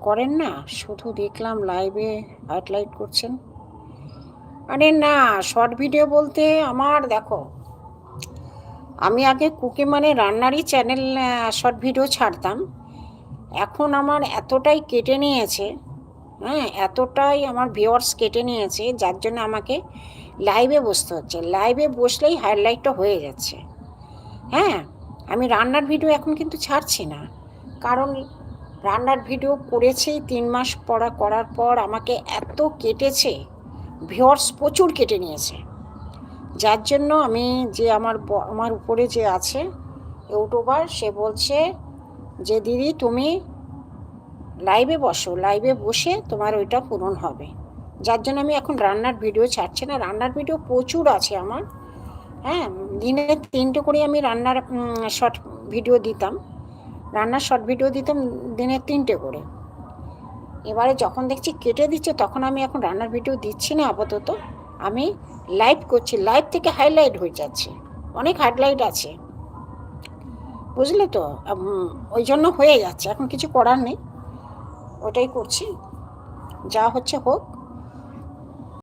করেন না, শুধু দেখলাম লাইভে হাইলাইট করছেন। আরে না, শর্ট ভিডিও বলতে আমার দেখো, আমি আগে কুকি মানে রান্নারই চ্যানেল শর্ট ভিডিও ছাড়তাম। এখন আমার এতটাই কেটে নিয়েছে, হ্যাঁ, এতটাই আমার ভিউয়ার্স কেটে নিয়েছে, যার জন্য আমাকে লাইভে বসতে হচ্ছে। লাইভে বসলেই হাইলাইটটা হয়ে যাচ্ছে। হ্যাঁ, আমি রান্নার ভিডিও এখন কিন্তু ছাড়ছি না, কারণ রান্নার ভিডিও করেছি 3 মাস করার পর আমাকে এত কেটেছে, ভিউয়ার্স প্রচুর কেটে নিয়েছে। যার জন্য আমি যে আমার উপরে যে আছে ইউটিউবার, সে বলছে যে দিদি তুমি লাইভে বসো, লাইভে বসে তোমার ওইটা পূরণ হবে। যার জন্য আমি এখন রান্নার ভিডিও ছাড়ছি না। রান্নার ভিডিও প্রচুর আছে আমার। হ্যাঁ, দিনে 3টে করে আমি রান্নার শর্ট ভিডিও দিতাম, রান্নার শর্ট ভিডিও দিতাম দিনে 3টে করে। এবারে যখন দেখছি কেটে দিচ্ছে, তখন আমি এখন রান্নার ভিডিও দিচ্ছি না আপাতত। আমি লাইভ করছি, লাইভ থেকে হাইলাইট হয়ে যাচ্ছে, অনেক হাইলাইট আছে, বুঝলে তো। ওই জন্য হয়ে যাচ্ছে, এখন কিছু করার নেই, ওটাই করছি, যা হচ্ছে হোক।